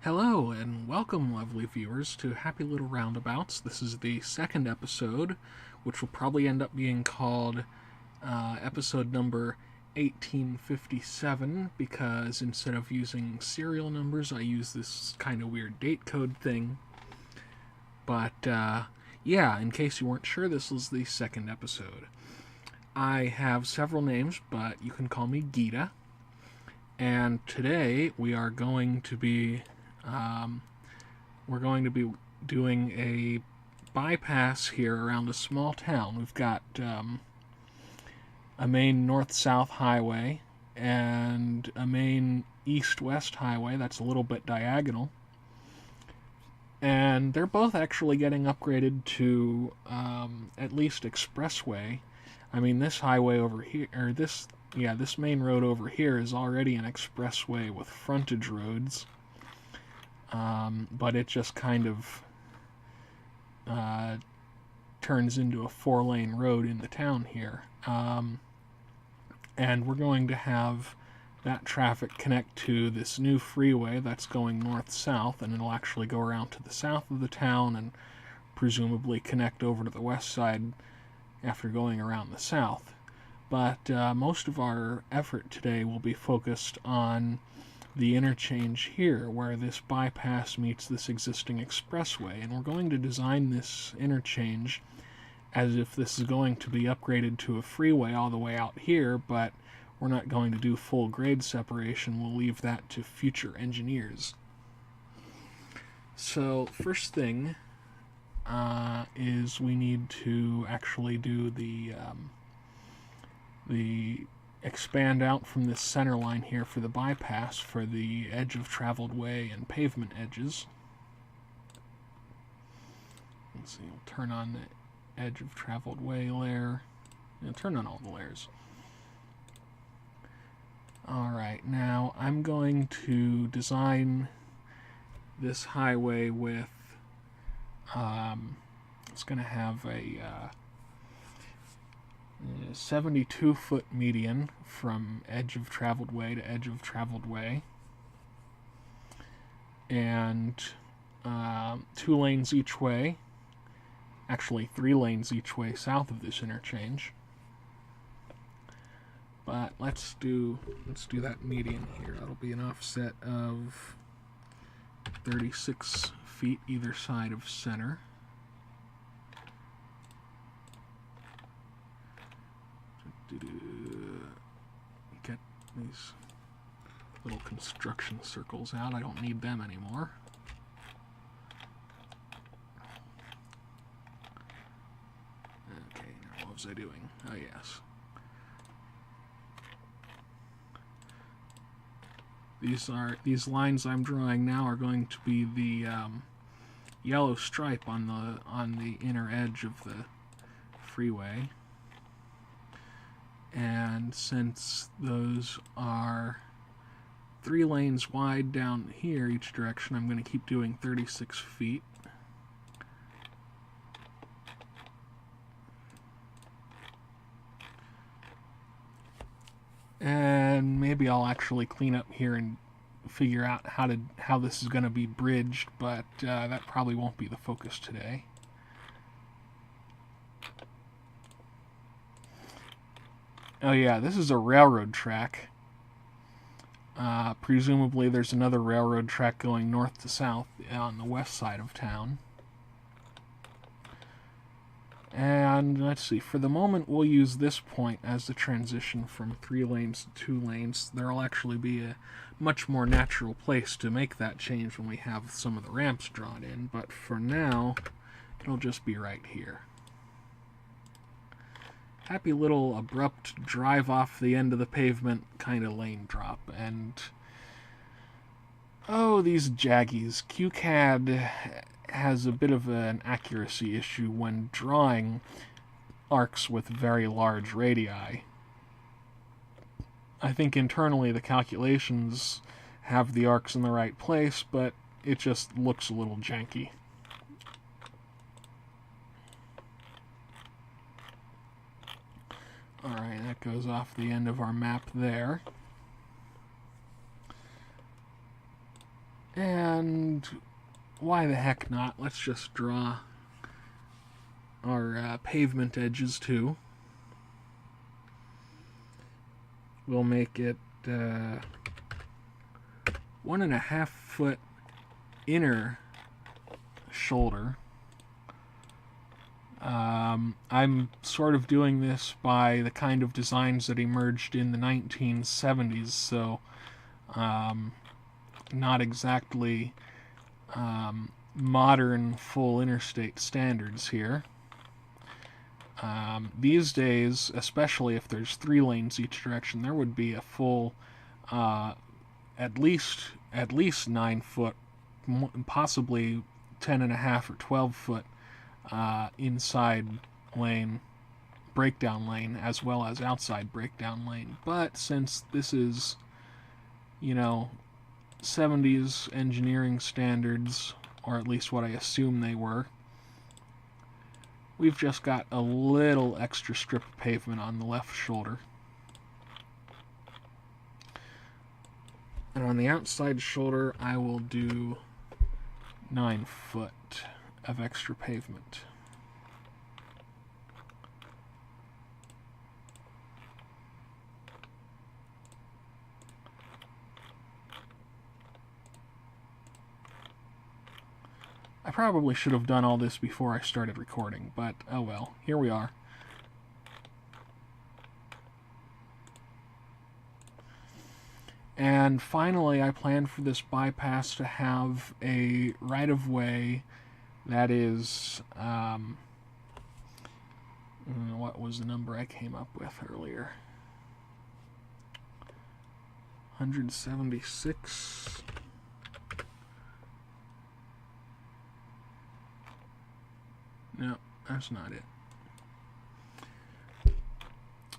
Hello and welcome, lovely viewers, to Happy Little Roundabouts. This is the second episode, which will probably end up being called episode number 1857, because instead of using serial numbers, I use this kind of weird date code thing. But yeah, in case you weren't sure, this is the second episode. I have several names, but you can call me Gita. And today we are going to be doing a bypass here around a small town. We've got a main north-south highway and a main east-west highway that's a little bit diagonal. And they're both actually getting upgraded to at least expressway. I mean, this highway over here, or this main road over here is already an expressway with frontage roads. But it just kind of turns into a 4-lane road in the town here. And we're going to have that traffic connect to this new freeway that's going north-south, and it'll actually go around to the south of the town and presumably connect over to the west side after going around the south. But most of our effort today will be focused on the interchange here, where this bypass meets this existing expressway, and we're going to design this interchange as if this is going to be upgraded to a freeway all the way out here, but we're not going to do full grade separation. We'll leave that to future engineers. So first thing is we need to actually do the expand out from this center line here for the bypass for the edge of traveled way and pavement edges. Let's see, we'll turn on the edge of traveled way layer. Yeah, turn on all the layers. Alright, now I'm going to design this highway with it's going to have a 72-foot median from edge of traveled way to edge of traveled way, and 2 lanes each way, actually 3 lanes each way south of this interchange. But let's do that median here. That'll be an offset of 36 feet either side of center. Get these little construction circles out. I don't need them anymore. Okay, now what was I doing? Oh, yes. These lines I'm drawing now are going to be the yellow stripe on the inner edge of the freeway. And since those are 3 lanes wide down here each direction, I'm going to keep doing 36 feet. And maybe I'll actually clean up here and figure out how this is going to be bridged, but that probably won't be the focus today. Oh yeah, this is a railroad track. Presumably there's another railroad track going north to south on the west side of town. And let's see, for the moment we'll use this point as the transition from 3 lanes to 2 lanes. There'll actually be a much more natural place to make that change when we have some of the ramps drawn in, but for now it'll just be right here. Happy little abrupt drive off the end of the pavement kind of lane drop. And oh, these jaggies. QCAD has a bit of an accuracy issue when drawing arcs with very large radii. I think internally the calculations have the arcs in the right place, but it just looks a little janky. Alright, that goes off the end of our map there. And why the heck not? Let's just draw our pavement edges too. We'll make it 1.5 foot inner shoulder. I'm sort of doing this by the kind of designs that emerged in the 1970s, so not exactly modern full interstate standards here. These days, especially if there's 3 lanes each direction, there would be a full at least 9 foot, possibly 10.5 or 12 foot inside lane, breakdown lane, as well as outside breakdown lane. But since this is, 70s engineering standards, or at least what I assume they were, we've just got a little extra strip of pavement on the left shoulder. And on the outside shoulder, I will do 9 foot of extra pavement. I probably should have done all this before I started recording, but oh well, here we are. And finally, I plan for this bypass to have a right-of-way that is, what was the number I came up with earlier? 176. No, that's not it.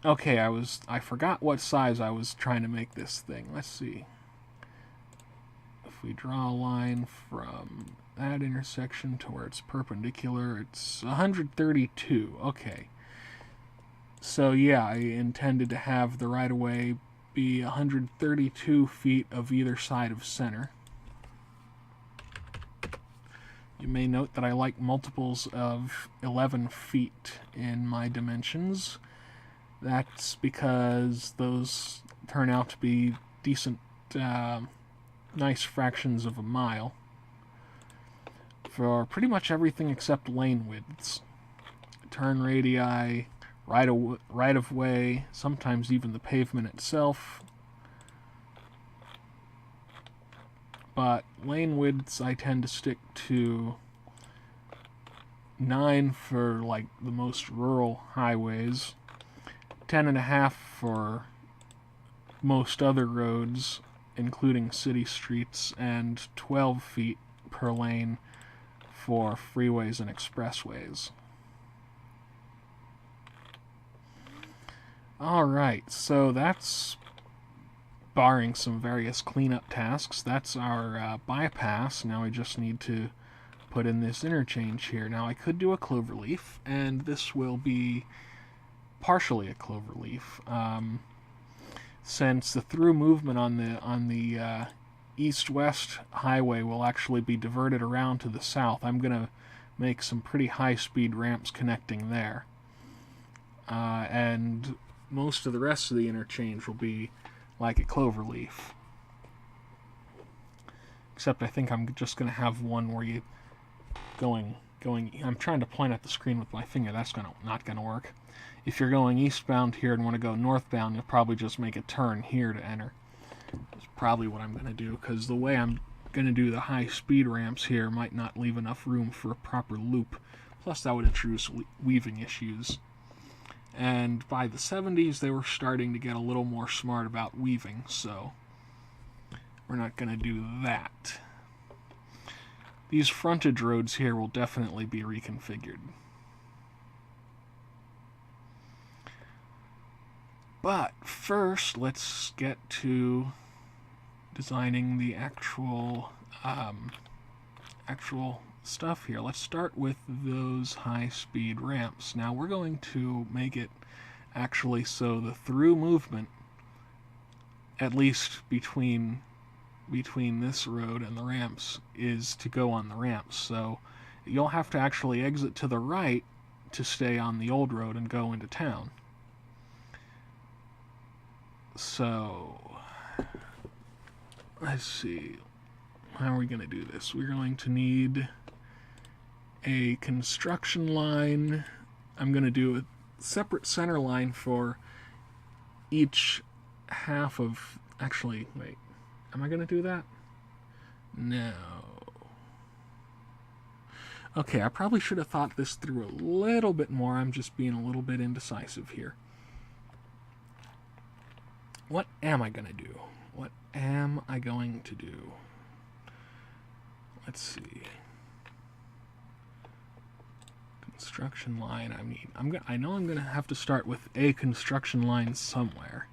Okay, I forgot what size I was trying to make this thing. Let's see. If we draw a line from that intersection to where it's perpendicular, it's 132. Okay. So yeah, I intended to have the right-of-way be 132 feet of either side of center. You may note that I like multiples of 11 feet in my dimensions. That's because those turn out to be decent, nice fractions of a mile for pretty much everything except lane widths. Turn radii, right-of-way, sometimes even the pavement itself. But lane widths I tend to stick to 9 for like the most rural highways, 10.5 for most other roads, including city streets, and 12 feet per lane for freeways and expressways. Alright, so that's, barring some various cleanup tasks, that's our bypass. Now we just need to put in this interchange here. Now I could do a cloverleaf, and this will be partially a cloverleaf, since the through movement on the east-west highway will actually be diverted around to the south. I'm going to make some pretty high-speed ramps connecting there, and most of the rest of the interchange will be like a cloverleaf. Except I think I'm just going to have one where you going. I'm trying to point at the screen with my finger. That's not going to work. If you're going eastbound here and want to go northbound, you'll probably just make a turn here to enter. That's probably what I'm going to do, because the way I'm going to do the high-speed ramps here might not leave enough room for a proper loop. Plus, that would introduce weaving issues. And by the 70s, they were starting to get a little more smart about weaving, so we're not going to do that. These frontage roads here will definitely be reconfigured. But first, let's get to designing the actual stuff here. Let's start with those high-speed ramps. Now we're going to make it actually so the through movement, at least between between this road and the ramps is to go on the ramps. So you'll have to actually exit to the right to stay on the old road and go into town. So, let's see. How are we going to do this? We're going to need a construction line. I'm going to do a separate center line for each half of... Actually, wait. Am I going to do that? No. Okay, I probably should have thought this through a little bit more. I'm just being a little bit indecisive here. What am I going to do? What am I going to do? Let's see. Construction line. I know I'm going to have to start with a construction line somewhere.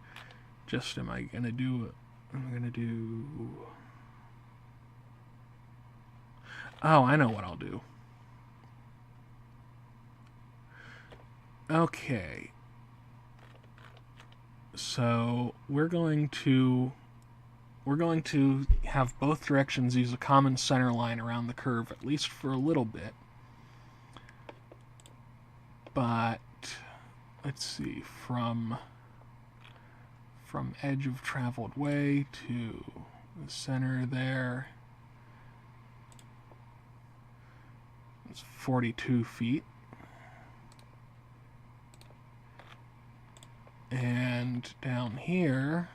Just am I going to do... I'm going to do... Oh, I know what I'll do. Okay. So we're going to have both directions use a common center line around the curve, at least for a little bit. But let's see, from edge of traveled way to the center there, it's 42 feet. And down here,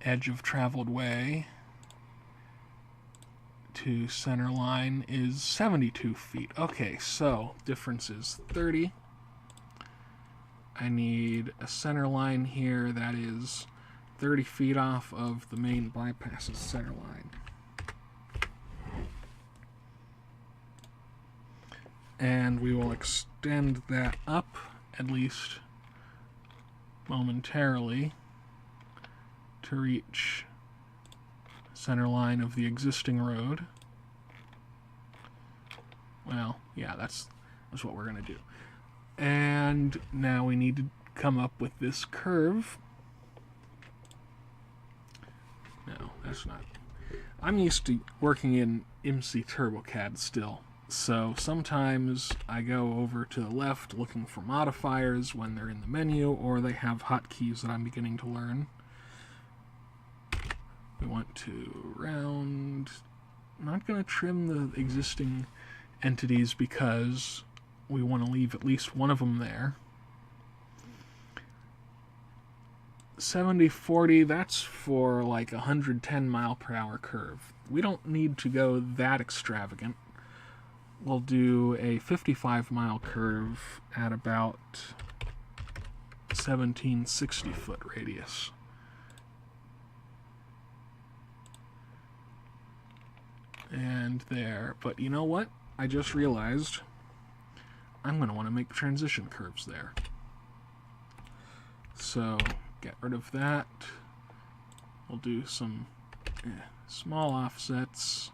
edge of traveled way to center line is 72 feet. Okay, so difference is 30. I need a center line here that is 30 feet off of the main bypass's center line. And we will extend that up, at least momentarily, to reach center line of the existing road. Well, yeah, that's what we're going to do. And now we need to come up with this curve. No, that's not. I'm used to working in MC TurboCAD still. So sometimes I go over to the left looking for modifiers when they're in the menu, or they have hotkeys that I'm beginning to learn. We want to round. I'm not going to trim the existing entities because we want to leave at least one of them there. 70-40, that's for like 110 mile per hour curve. We don't need to go that extravagant. We'll do a 55 mile curve at about 1760 foot radius. And there. But you know what? I just realized I'm going to want to make transition curves there. So get rid of that. We'll do some small offsets.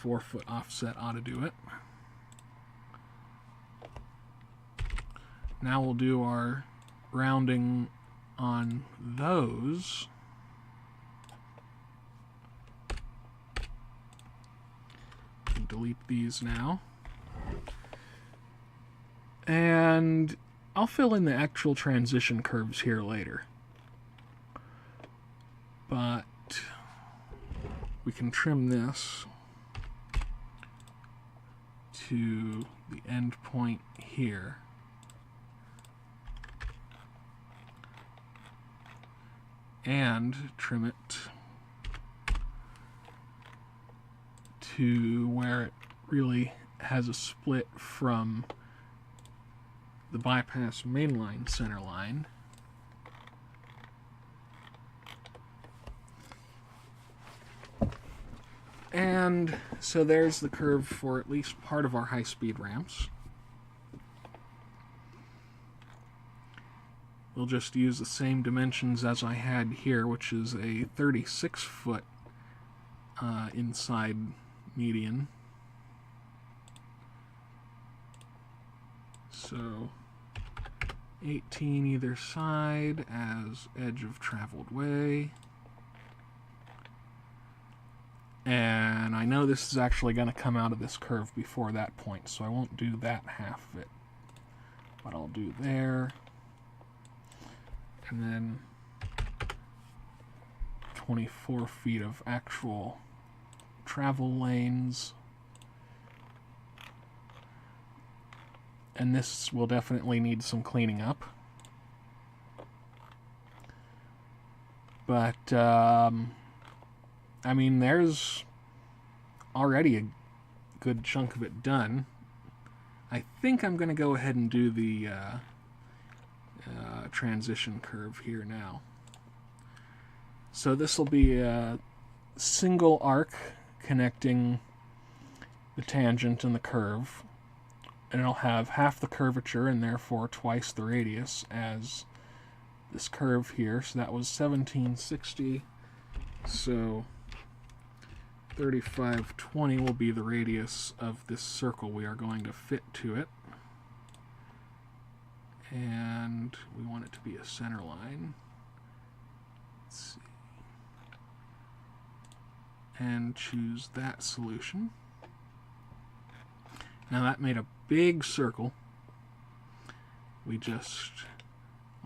Four-foot offset ought to do it. Now we'll do our rounding on those. Delete these now. And I'll fill in the actual transition curves here later. But we can trim this to the end point here. And trim it to where it really has a split from the bypass mainline center line. And so there's the curve for at least part of our high-speed ramps. We'll just use the same dimensions as I had here, which is a 36-foot inside median. So 18 either side as edge of traveled way. And I know this is actually going to come out of this curve before that point, so I won't do that half of it. But I'll do there. And then 24 feet of actual travel lanes. And this will definitely need some cleaning up. But, I mean, there's already a good chunk of it done. I think I'm going to go ahead and do the transition curve here now. So this will be a single arc connecting the tangent and the curve. And it'll have half the curvature and therefore twice the radius as this curve here. So that was 1760. So 3520 will be the radius of this circle we are going to fit to it. And we want it to be a center line. Let's see. And choose that solution. Now that made a big circle. We just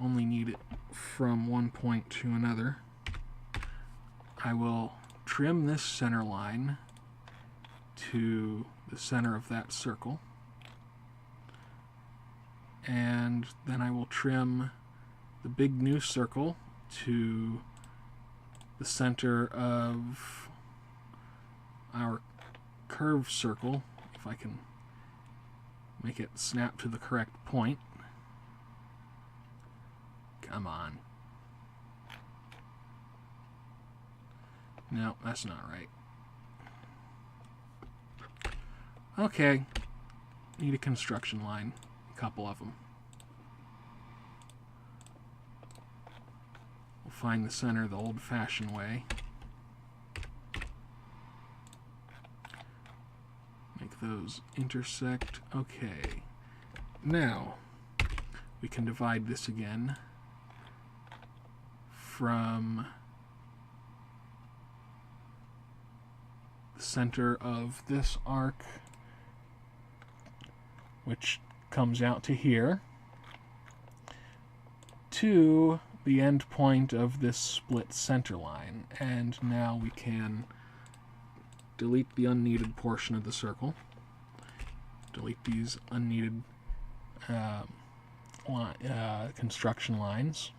only need it from one point to another. I will trim this center line to the center of that circle. And then I will trim the big new circle to the center of our curved circle, if I can make it snap to the correct point. Come on. No, that's not right. Okay. Need a construction line. A couple of them. We'll find the center the old-fashioned way. Make those intersect. Okay. Now, we can divide this again from the center of this arc, which comes out to here, to the end point of this split center line. And now we can delete the unneeded portion of the circle, delete these unneeded construction lines,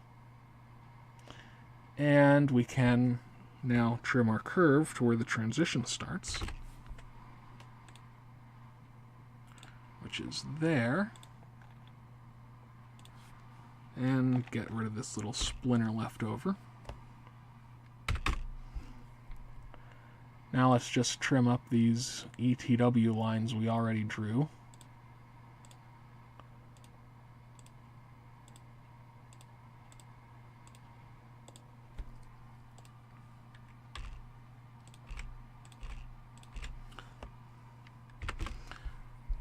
and we can now trim our curve to where the transition starts, which is there, and get rid of this little splinter left over. Now let's just trim up these ETW lines we already drew.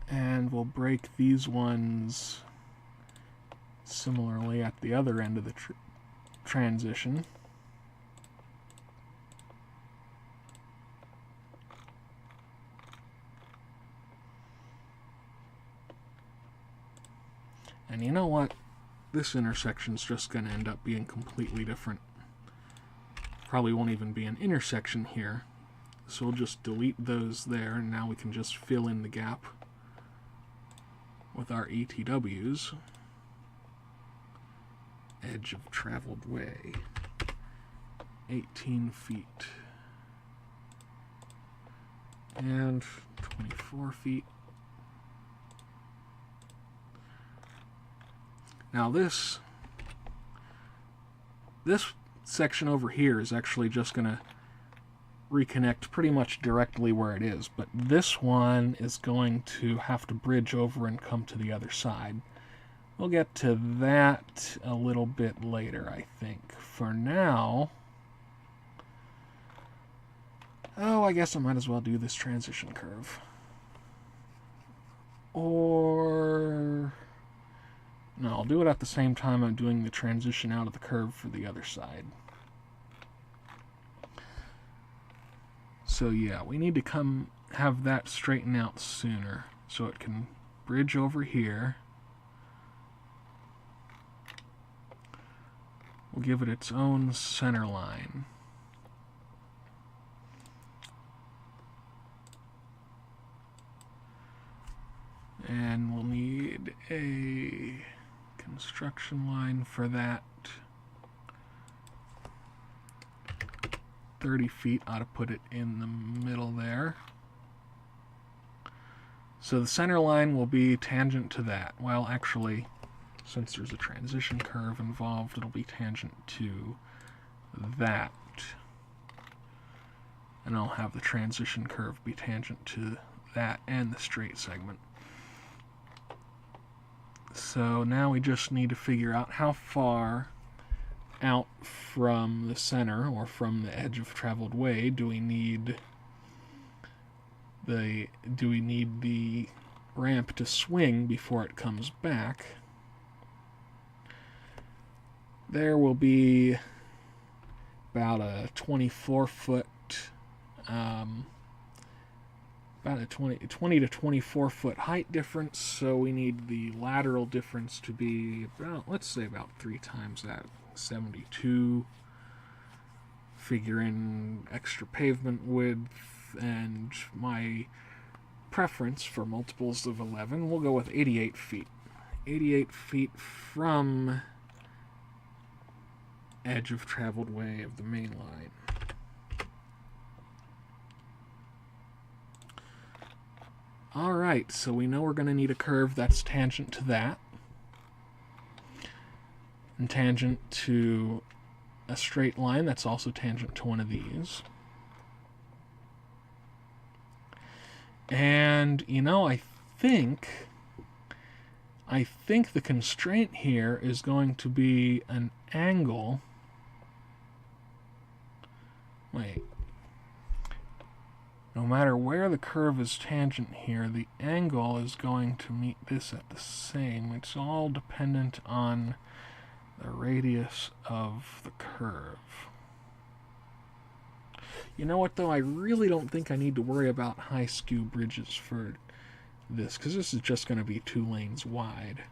And we'll break these ones similarly at the other end of the transition. And you know what? This intersection's just going to end up being completely different. Probably won't even be an intersection here. So we'll just delete those there, and now we can just fill in the gap with our ETWs. Edge of traveled way. 18 feet. And 24 feet. Now this section over here is actually just going to reconnect pretty much directly where it is, but this one is going to have to bridge over and come to the other side. We'll get to that a little bit later, I think. For now, I guess I might as well do this transition curve. Or I'll do it at the same time I'm doing the transition out of the curve for the other side. So yeah, we need to have that straighten out sooner so it can bridge over here. We'll give it its own center line. And we'll need a construction line for that. 30 feet ought to put it in the middle there. So the center line will be tangent to that. Well, actually, since there's a transition curve involved, it'll be tangent to that. And I'll have the transition curve be tangent to that and the straight segment. So now we just need to figure out how far out from the center or from the edge of traveled way do we need the ramp to swing before it comes back. There will be about a 24-foot about a 20 to 24 foot height difference, so we need the lateral difference to be about, let's say, about 3 times that, 72. Figure in extra pavement width, and my preference for multiples of 11, we'll go with 88 feet. 88 feet from edge of traveled way of the main line. Alright, so we know we're going to need a curve that's tangent to that, and tangent to a straight line that's also tangent to one of these. And, you know, I think the constraint here is going to be an angle. Wait. No matter where the curve is tangent here, the angle is going to meet this at the same. It's all dependent on the radius of the curve. You know what, though? I really don't think I need to worry about high skew bridges for this, because this is just going to be 2 lanes wide.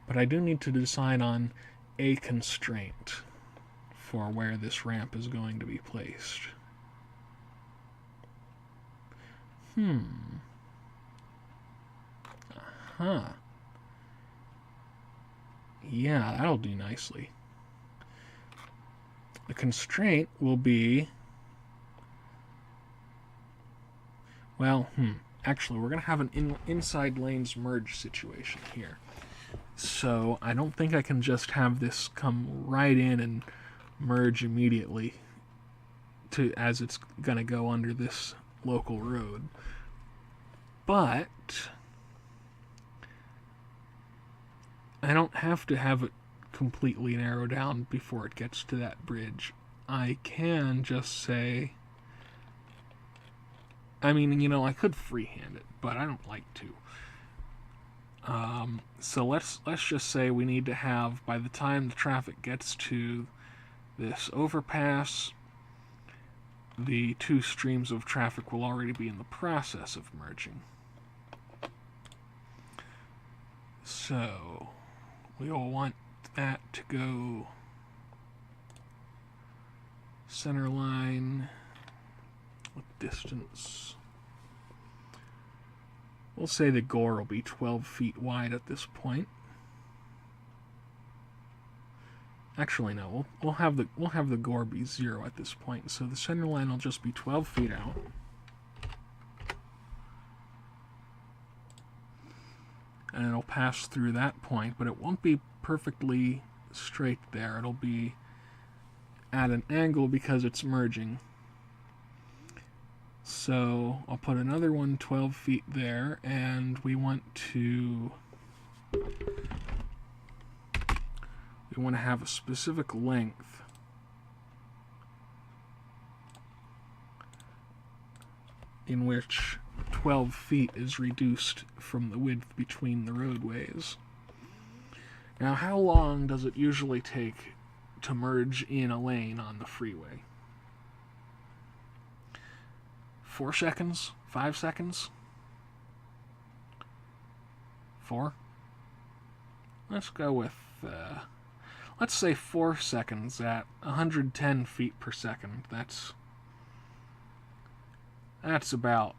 But I do need to decide on a constraint for where this ramp is going to be placed. Yeah, that'll do nicely. The constraint will be, well, actually, we're going to have an inside lanes merge situation here. So I don't think I can just have this come right in and merge immediately as it's going to go under this local road. But I don't have to have it completely narrow down before it gets to that bridge. I can just say, I mean, you know, I could freehand it, but I don't like to. So let's just say we need to have, by the time the traffic gets to this overpass, the 2 streams of traffic will already be in the process of merging. So we'll want that to go center line with distance. We'll say the gore will be 12 feet wide at this point. Actually, no. We'll have the gore be 0 at this point. So the center line will just be 12 feet out. And it'll pass through that point, but it won't be perfectly straight there. It'll be at an angle because it's merging. So I'll put another one 12 feet there, and we want to have a specific length in which 12 feet is reduced from the width between the roadways. Now, how long does it usually take to merge in a lane on the freeway? 4 seconds? 5 seconds? 4? Let's go with, let's say 4 seconds at 110 feet per second. That's about,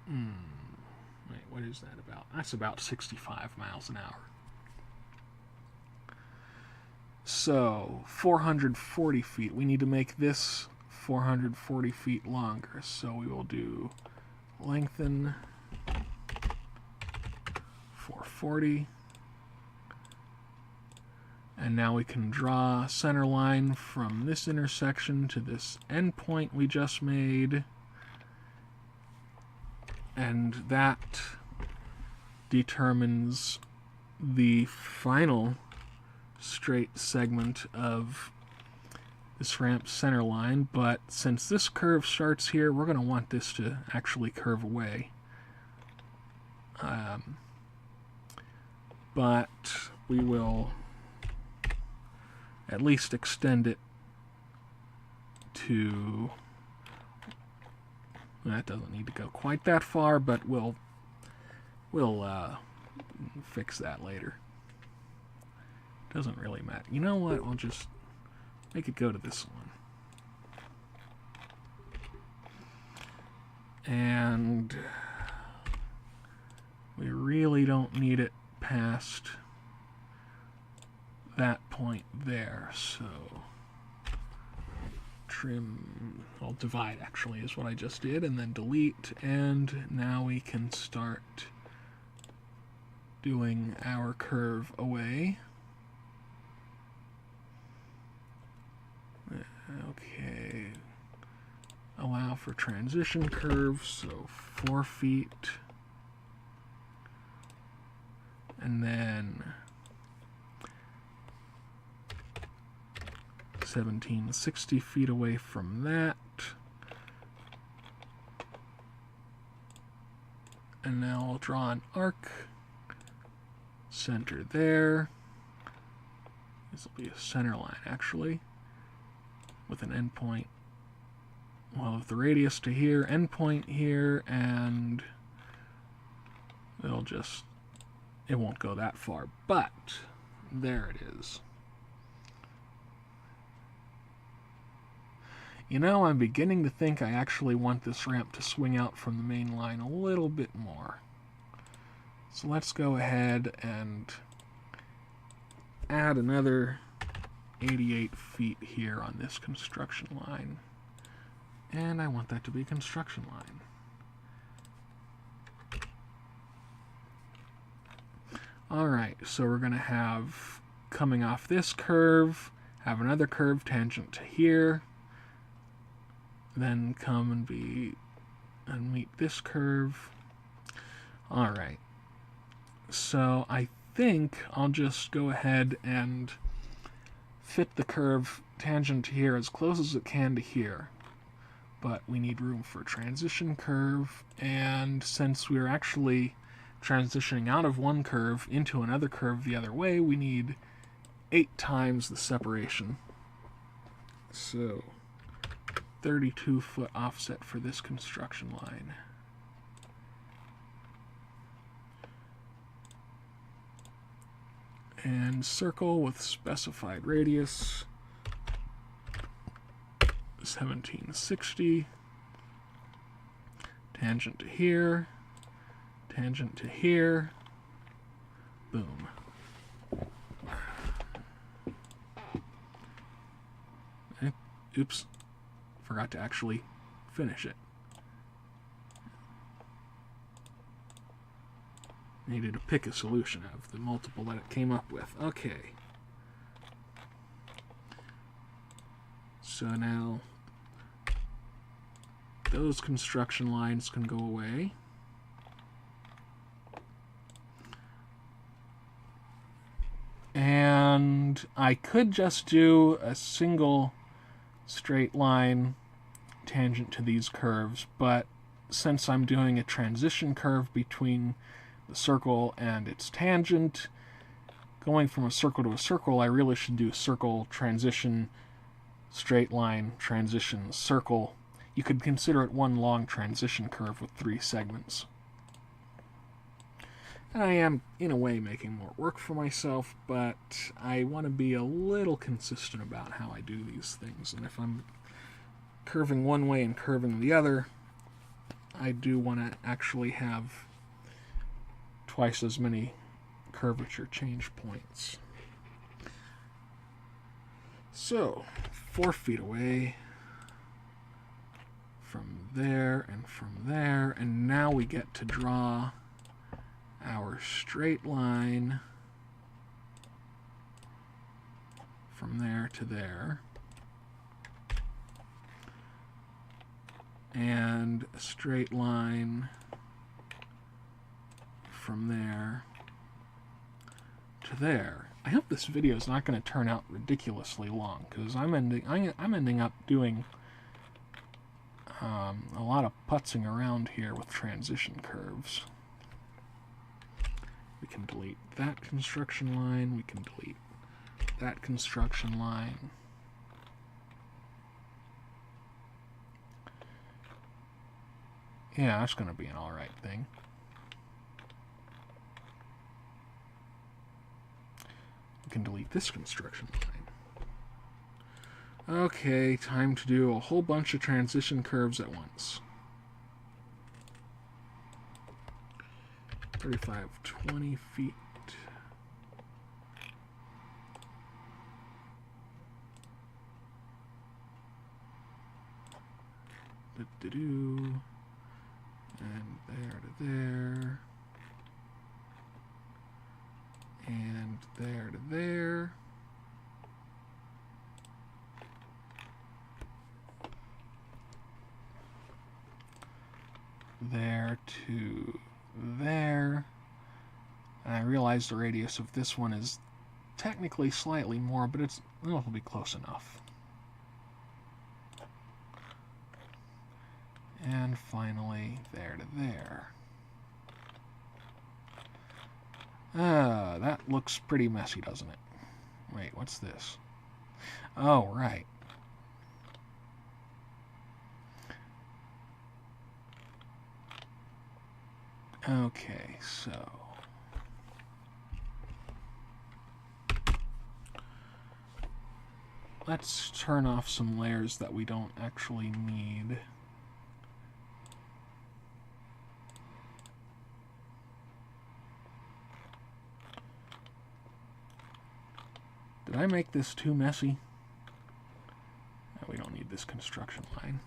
wait, what is that about? That's about 65 miles an hour. So, 440 feet. We need to make this 440 feet longer. So we will do lengthen 440. And now we can draw a center line from this intersection to this endpoint we just made. And that determines the final straight segment of this ramp's center line. But since this curve starts here, we're going to want this to actually curve away. But we will at least extend it to, that doesn't need to go quite that far, but we'll fix that later. Doesn't really matter. You know what? I'll just make it go to this one. And we really don't need it past that point there, so trim, I'll divide actually is what I just did, and then delete, and now we can start doing our curve away. Okay, allow for transition curves, so 4 feet, and then 1760 feet away from that. And now I'll draw an arc, center there. This will be a center line actually, with an endpoint. Well, with the radius to here, endpoint here, and it won't go that far, but there it is. You know, I'm beginning to think I actually want this ramp to swing out from the main line a little bit more. So let's go ahead and add another 88 feet here on this construction line. And I want that to be construction line. Alright, so we're going to have, coming off this curve, have another curve tangent to here. Then come and meet this curve. Alright, so I think I'll just go ahead and fit the curve tangent here as close as it can to here. But we need room for transition curve, and since we're actually transitioning out of one curve into another curve the other way, we need 8 times the separation. So 32-foot offset for this construction line. And circle with specified radius, 1760. Tangent to here, tangent to here, boom. Oops. Forgot to actually finish it. Needed to pick a solution out of the multiple that it came up with. Okay. So now those construction lines can go away. And I could just do a single straight line tangent to these curves, but since I'm doing a transition curve between the circle and its tangent, going from a circle to a circle, I really should do circle, transition, straight line, transition, circle. You could consider it one long transition curve with 3 segments. And I am, in a way, making more work for myself, but I want to be a little consistent about how I do these things. And if I'm curving one way and curving the other, I do want to actually have twice as many curvature change points. So, 4 feet away from there, and now we get to draw our straight line from there to there, and a straight line from there to there. I hope this video is not going to turn out ridiculously long, because I'm ending up doing a lot of putzing around here with transition curves. We can delete that construction line, we can delete that construction line. Yeah, that's going to be an alright thing. We can delete this construction line. Okay, time to do a whole bunch of transition curves at once. 35, 20 feet. And there to there. And there to there. There to there. And I realize the radius of this one is technically slightly more, but it'll be close enough. And finally, there to there. That looks pretty messy, doesn't it? Wait, what's this? Oh, right. Okay, so let's turn off some layers that we don't actually need. Did I make this too messy? No, we don't need this construction line.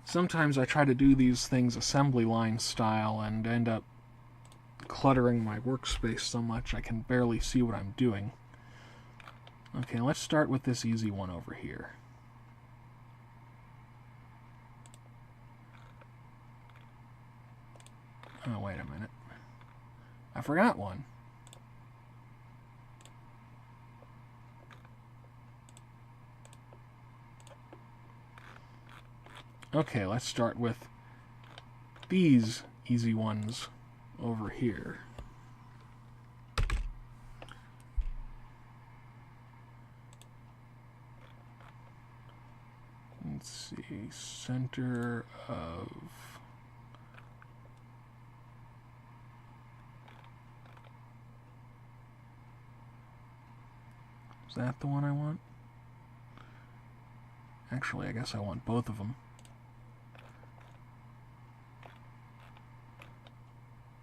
Sometimes I try to do these things assembly line style and end up cluttering my workspace so much I can barely see what I'm doing. Okay, let's start with this easy one over here. Oh, wait a minute. I forgot one. Okay, let's start with these easy ones over here. Let's see, center of... Is that the one I want? Actually, I guess I want both of them.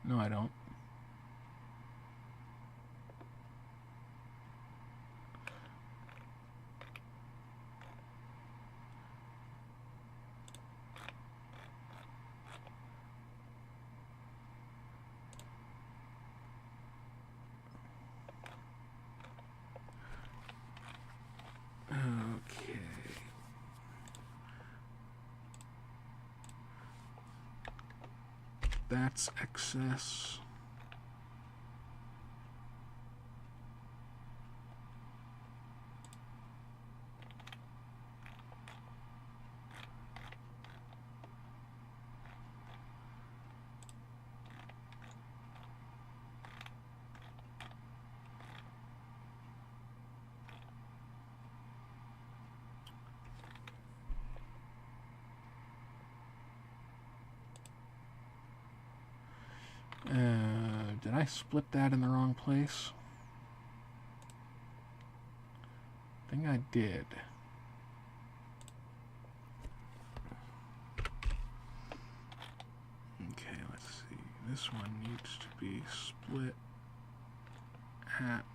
No, I don't. Okay. That's excess. I split that in the wrong place? I think I did. Okay, let's see. This one needs to be split at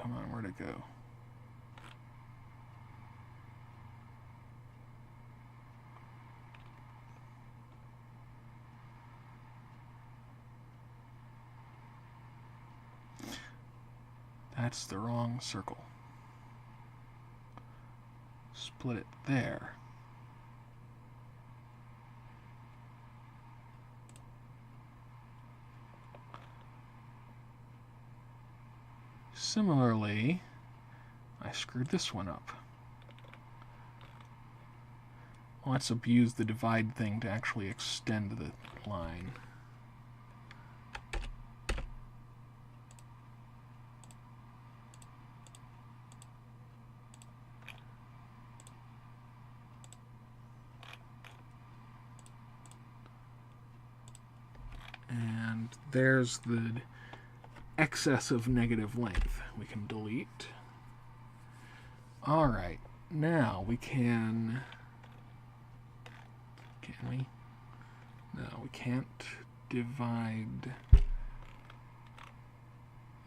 come on, where'd it go? That's the wrong circle. Split it there. Similarly, I screwed this one up. Let's abuse the divide thing to actually extend the line. And there's the excess of negative length. We can delete. Alright, now we can we? No, we can't divide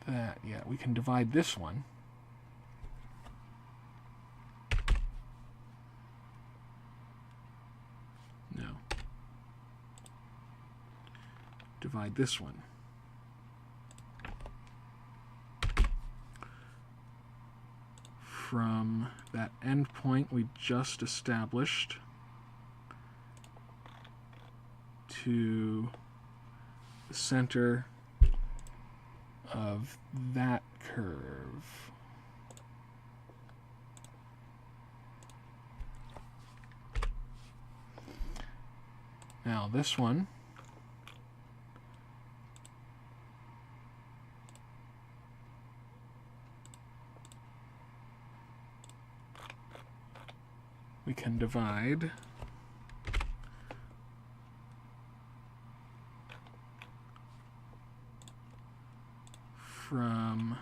that yet. We can divide this one. No. Divide this one. From that endpoint we just established to the center of that curve. Now this one we can divide from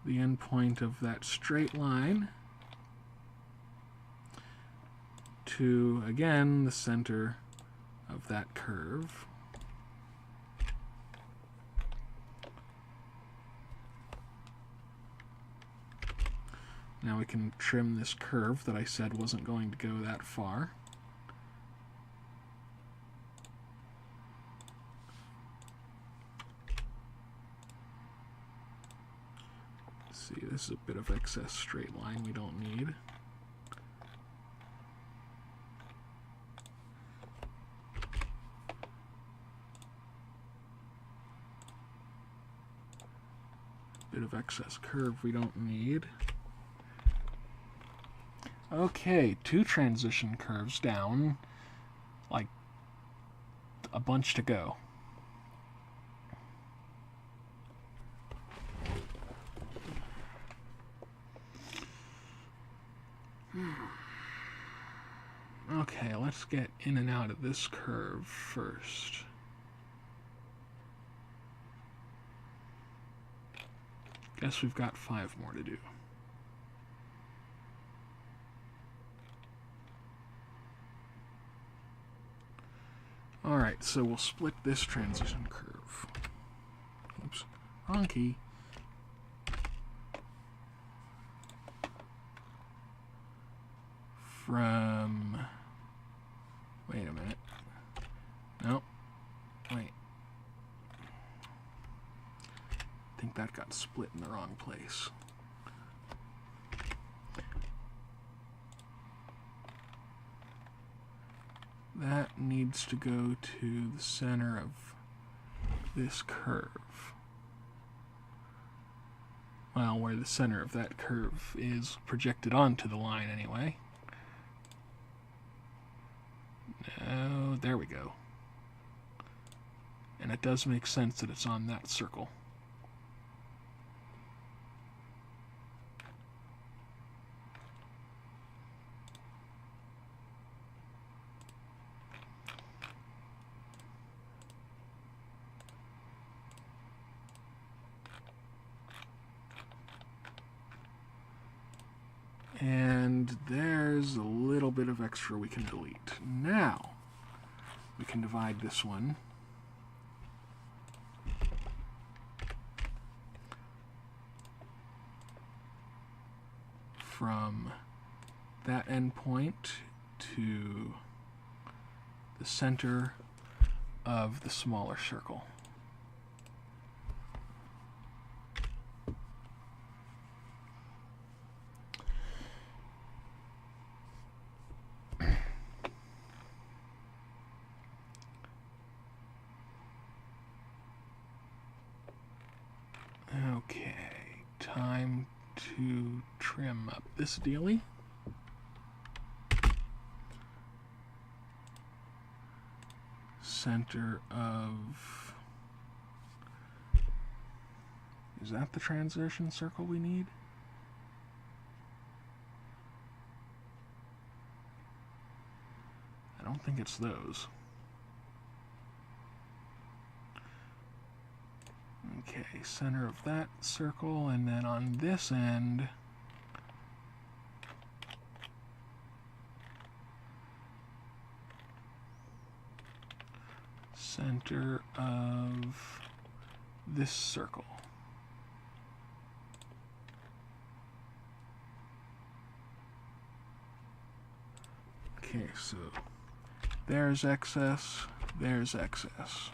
the endpoint of that straight line to, again, the center of that curve. Now we can trim this curve that I said wasn't going to go that far. Let's see, this is a bit of excess straight line we don't need. Bit of excess curve we don't need. Okay, 2 transition curves down, like a bunch to go. Okay, let's get in and out of this curve first. Guess we've got 5 more to do. Alright, so we'll split this transition curve. Oops, wrong key. From... Wait a minute. Nope. Wait. I think that got split in the wrong place. That needs to go to the center of this curve. well, where the center of that curve is projected onto the line anyway. Oh, there we go. And it does make sense that it's on that circle. And there's a little bit of extra we can delete. Now, we can divide this one from that endpoint to the center of the smaller circle. Okay, time to trim up this dealie. Center of... Is that the transition circle we need? I don't think it's those. Okay, center of that circle, and then on this end, center of this circle. Okay, so there's excess, there's excess.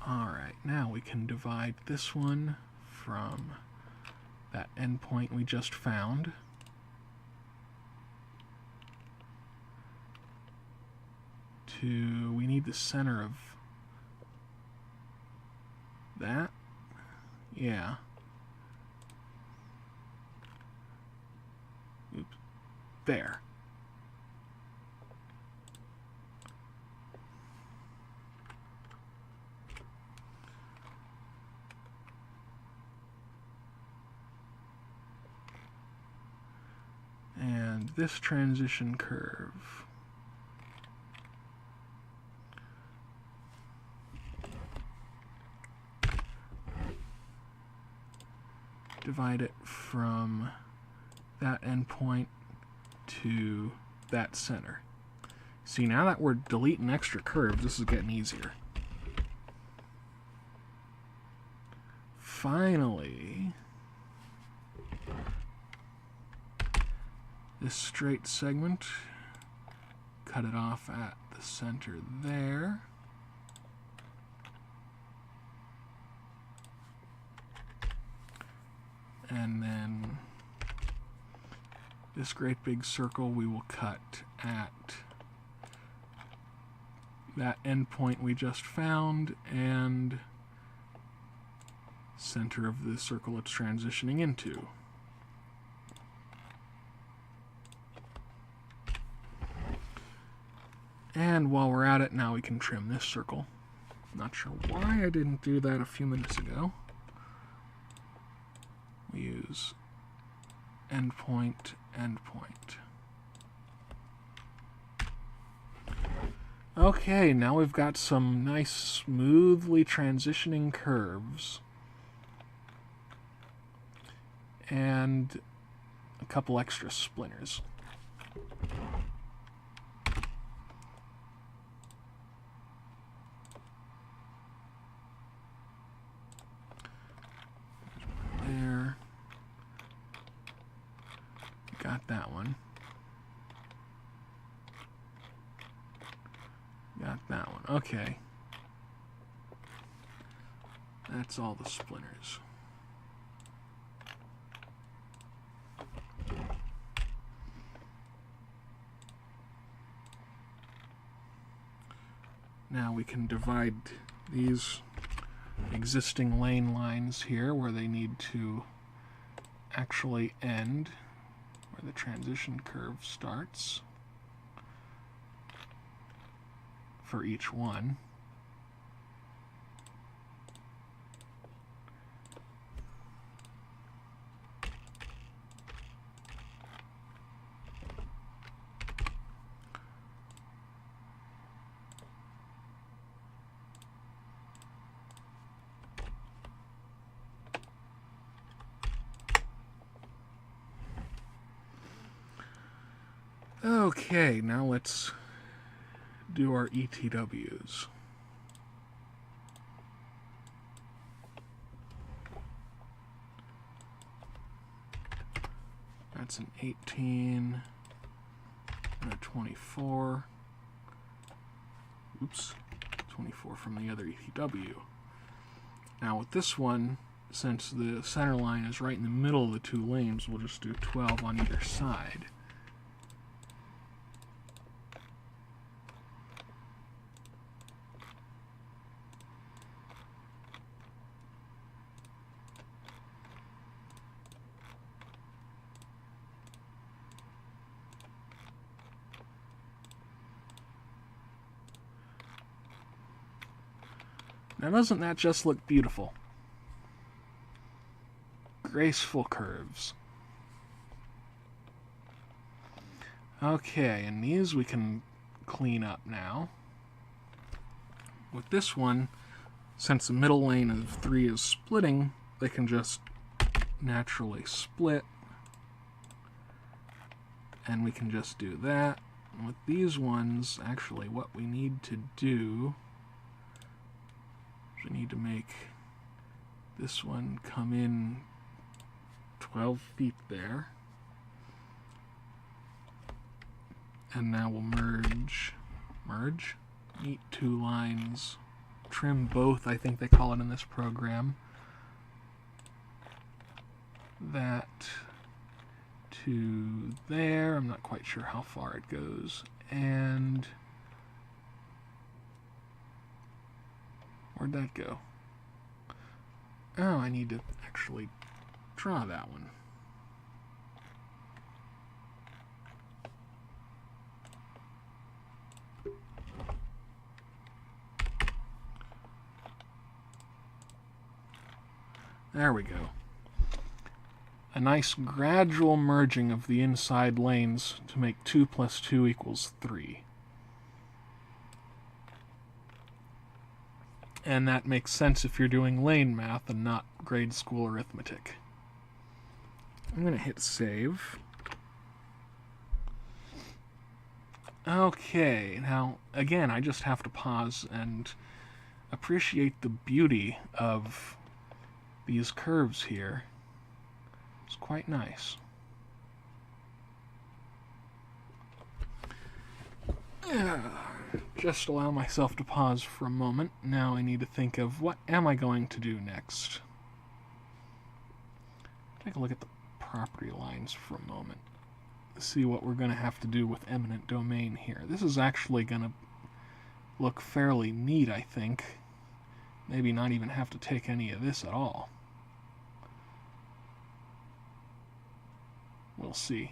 Alright, now we can divide this one from that endpoint we just found to, we need the center of that. Yeah. Oops. There. And this transition curve. Divide it from that endpoint to that center. See, now that we're deleting extra curves, this is getting easier. Finally, this straight segment, cut it off at the center there. And then this great big circle we will cut at that endpoint we just found and center of the circle it's transitioning into. And while we're at it, now we can trim this circle. Not sure why I didn't do that a few minutes ago. We use endpoint, endpoint. Okay, now we've got some nice smoothly transitioning curves. And a couple extra splinters. There. Got that one. Got that one. Okay. That's all the splinters. Now we can divide these existing lane lines here where they need to actually end, where the transition curve starts for each one. Okay, now let's do our ETWs. That's an 18 and a 24. Oops, 24 from the other ETW. Now with this one, since the center line is right in the middle of the two lanes, we'll just do 12 on either side. Now doesn't that just look beautiful? Graceful curves. Okay, and these we can clean up now. With this one, since the middle lane of 3 is splitting, they can just naturally split. And we can just do that. And with these ones, actually what we need to do, we need to make this one come in 12 feet there. And now we'll merge, meet two lines, trim both, I think they call it in this program. That to there, I'm not quite sure how far it goes. And where'd that go? Oh, I need to actually draw that one. There we go. A nice gradual merging of the inside lanes to make 2 + 2 = 3. And that makes sense if you're doing lane math and not grade school arithmetic. I'm going to hit save. Okay, now again, I just have to pause and appreciate the beauty of these curves here. It's quite nice. Just allow myself to pause for a moment. Now I need to think of what am I going to do next. Take a look at the property lines for a moment. See what we're going to have to do with eminent domain here. This is actually going to look fairly neat, I think. Maybe not even have to take any of this at all. We'll see.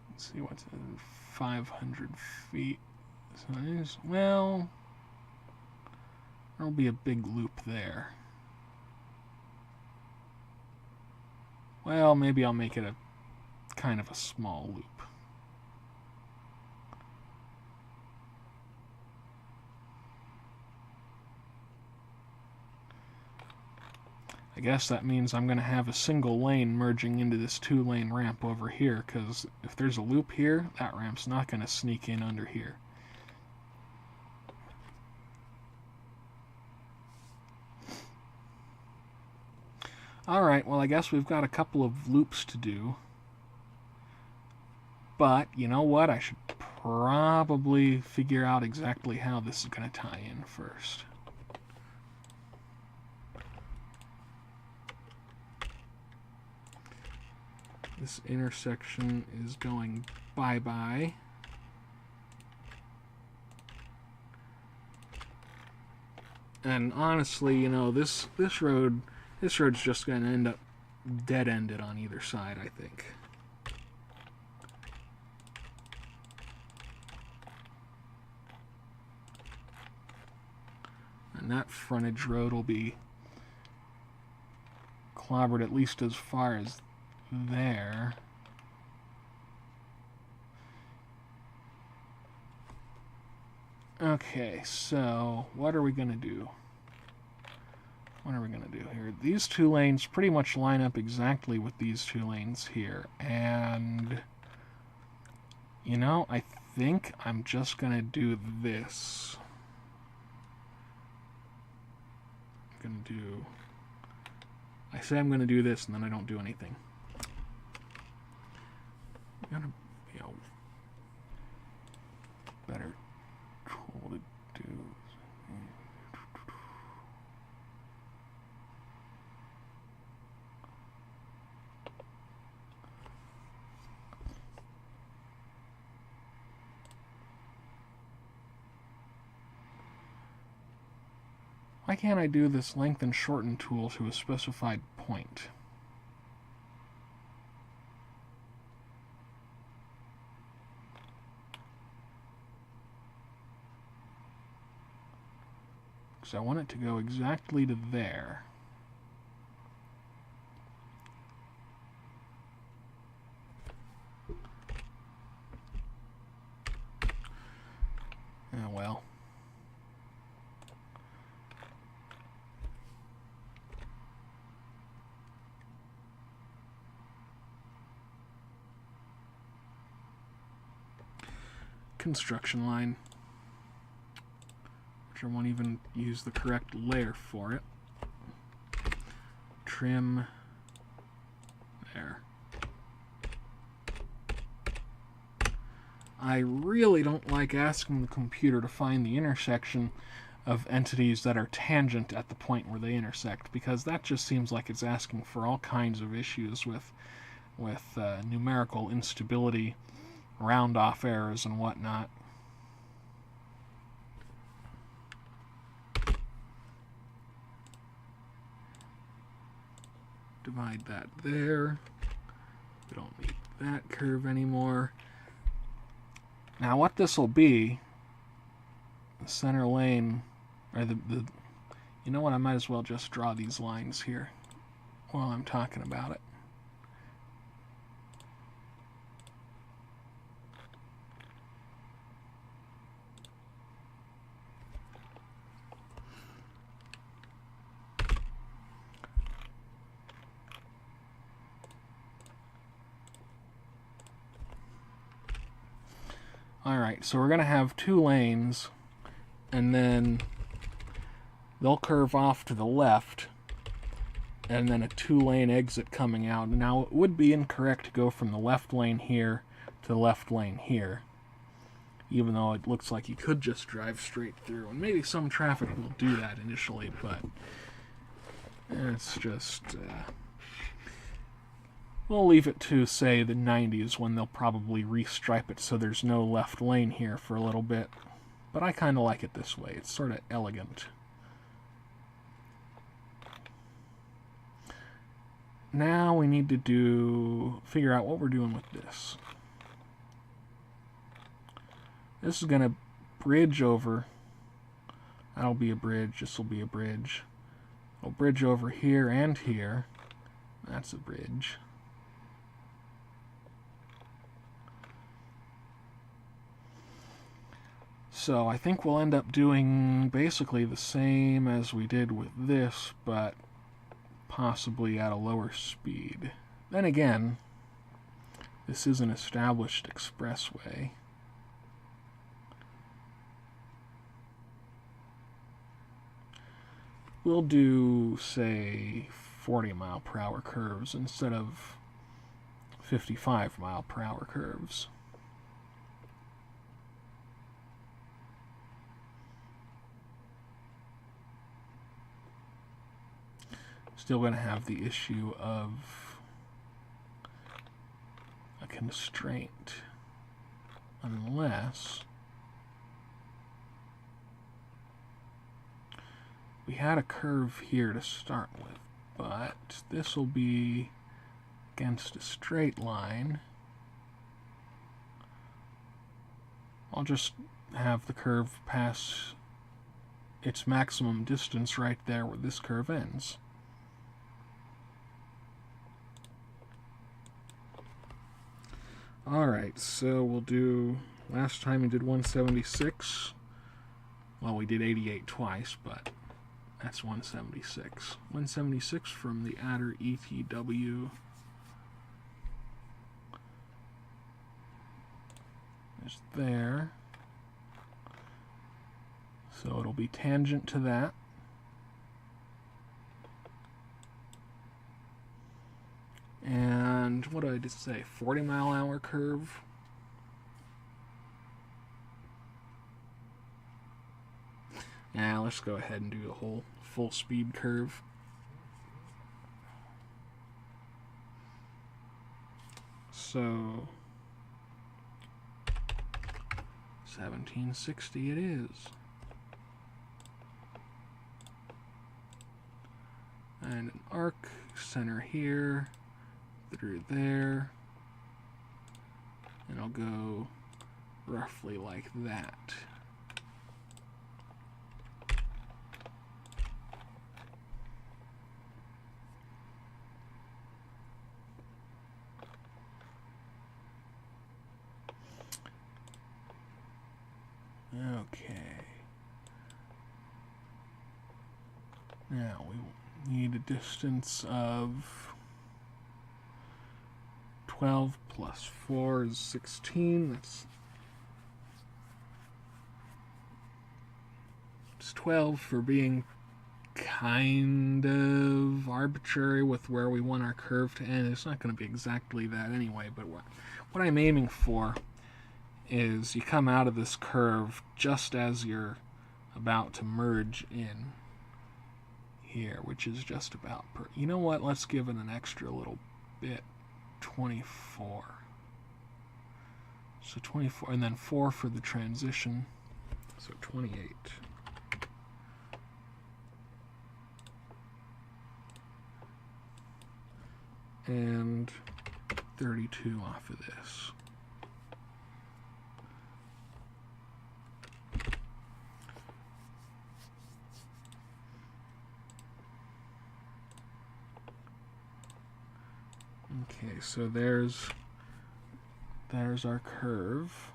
Let's see what's 500 feet. So well, there'll be a big loop there. Well, maybe I'll make it a kind of a small loop. I guess that means I'm going to have a single lane merging into this 2-lane ramp over here, because if there's a loop here, that ramp's not going to sneak in under here. Alright, well I guess we've got a couple of loops to do. But, you know what? I should probably figure out exactly how this is going to tie in first. This intersection is going bye-bye. And honestly, you know, this road's just going to end up dead-ended on either side, I think. And that frontage road will be clobbered at least as far as there. Okay, so what are we going to do? What are we going to do here? These two lanes pretty much line up exactly with these two lanes here. And, you know, I think I'm just going to do this. I say I'm going to do this, and then I don't do anything. I'm going to be a better tool to do. Why can't I do this lengthen shorten tool to a specified point? Because I want it to go exactly to there. Oh well. Construction line, which I won't even use the correct layer for it. Trim there. I really don't like asking the computer to find the intersection of entities that are tangent at the point where they intersect, because that just seems like it's asking for all kinds of issues with numerical instability, round-off errors, and whatnot. Divide that there. We don't need that curve anymore. Now what this will be, the center lane, or you know what, I might as well just draw these lines here while I'm talking about it. Alright, so we're going to have two lanes, and then they'll curve off to the left, and then a two-lane exit coming out. Now, it would be incorrect to go from the left lane here to the left lane here, even though it looks like you could just drive straight through. And maybe some traffic will do that initially, but it's just... we'll leave it to, say, the 90s, when they'll probably restripe it so there's no left lane here for a little bit. But I kind of like it this way. It's sort of elegant. Now we need to figure out what we're doing with this. This is going to bridge over. That'll be a bridge. This will be a bridge. It'll bridge over here and here. That's a bridge. So I think we'll end up doing basically the same as we did with this, but possibly at a lower speed. Then again, this is an established expressway. We'll do, say, 40-mile-per-hour curves instead of 55-mile-per-hour curves. Still going to have the issue of constraint unless we had a curve here to start with, but this will be against a straight line. I'll just have the curve pass its maximum distance right there where this curve ends. Alright, so we'll do, last time we did 176. Well, we did 88 twice, but that's 176. 176 from the adder ETW is there. So it'll be tangent to that. And what did I just say? 40-mile-an-hour curve. Now let's go ahead and do the whole full speed curve. So 1760 it is. And an arc center here through there, and I'll go roughly like that. Okay. Now we need a distance of 12 plus 4 is 16. It's 12 for being kind of arbitrary with where we want our curve to end. It's not going to be exactly that anyway, but what I'm aiming for is you come out of this curve just as you're about to merge in here, which is just about you know what, let's give it an extra little bit. 24. So 24, and then 4 for the transition, so 28. And 32 off of this. Okay, so there's our curve.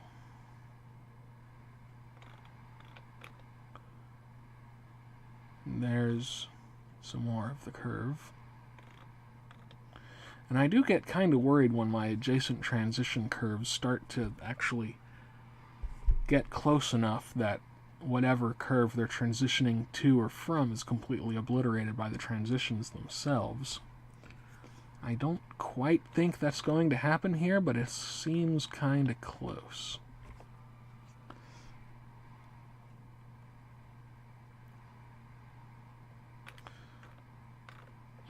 And there's some more of the curve. And I do get kind of worried when my adjacent transition curves start to actually get close enough that whatever curve they're transitioning to or from is completely obliterated by the transitions themselves. I don't quite think that's going to happen here, but it seems kind of close.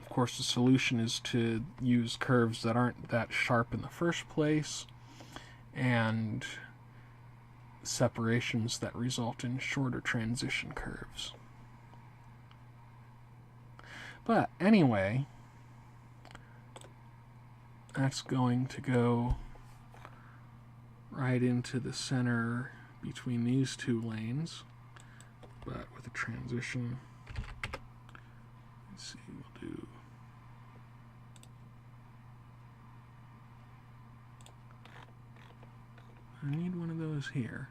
Of course, the solution is to use curves that aren't that sharp in the first place, and separations that result in shorter transition curves. But anyway, that's going to go right into the center between these two lanes, but with a transition. Let's see, we'll do I need one of those here.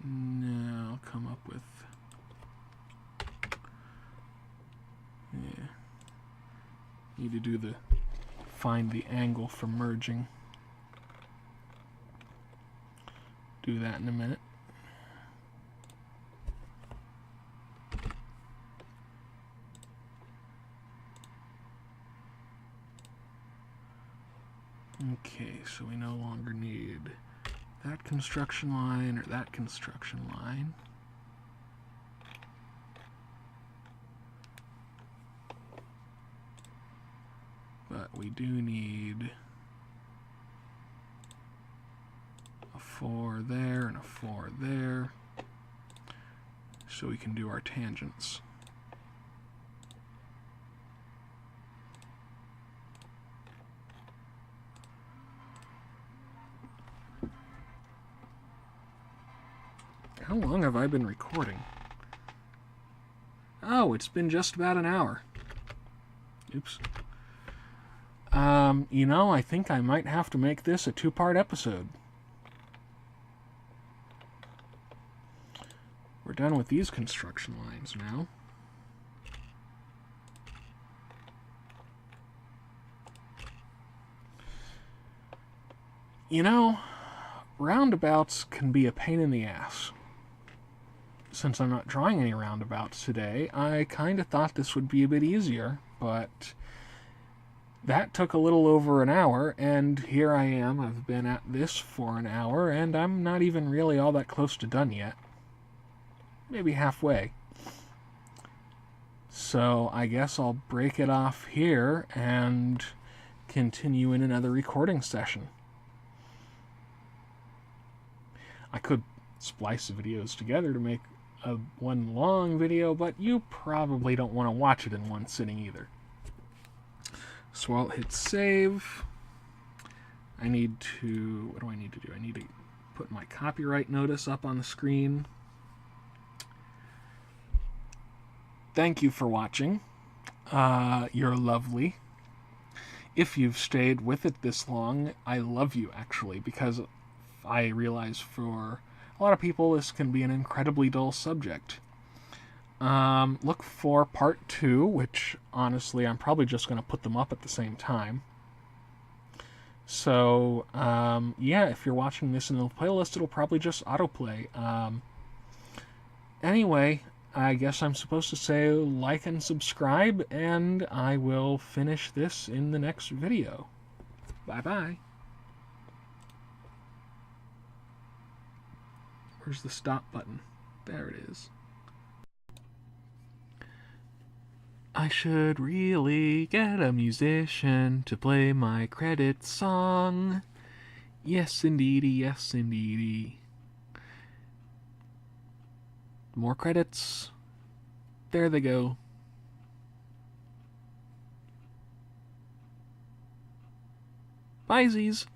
Now I'll come up with, yeah, need to do find the angle for merging. Do that in a minute. Okay, so we no longer need that construction line or that construction line. But But we do need a 4 there and a 4 there, so we can do our tangents. How long have I been recording? Oh, it's been just about an hour. Oops. You know, I think I might have to make this a 2-part episode. We're done with these construction lines now. You know, roundabouts can be a pain in the ass. Since I'm not drawing any roundabouts today, I kind of thought this would be a bit easier, but that took a little over an hour, and here I am. I've been at this for an hour, and I'm not even really all that close to done yet. Maybe halfway. So I guess I'll break it off here and continue in another recording session. I could splice the videos together to make one long video, but you probably don't want to watch it in one sitting either. So I'll hit save. What do I need to do? I need to put my copyright notice up on the screen. Thank you for watching. You're lovely. If you've stayed with it this long, I love you, actually, because I realize for a lot of people this can be an incredibly dull subject. Look for part 2, which honestly I'm probably just going to put them up at the same time. So yeah, if you're watching this in the playlist, it'll probably just autoplay. Anyway, I guess I'm supposed to say like and subscribe, and I will finish this in the next video. Bye-bye. Where's the stop button? There it is. I should really get a musician to play my credit song. Yes, indeedy, yes, indeedy. More credits. There they go. Bye-sies.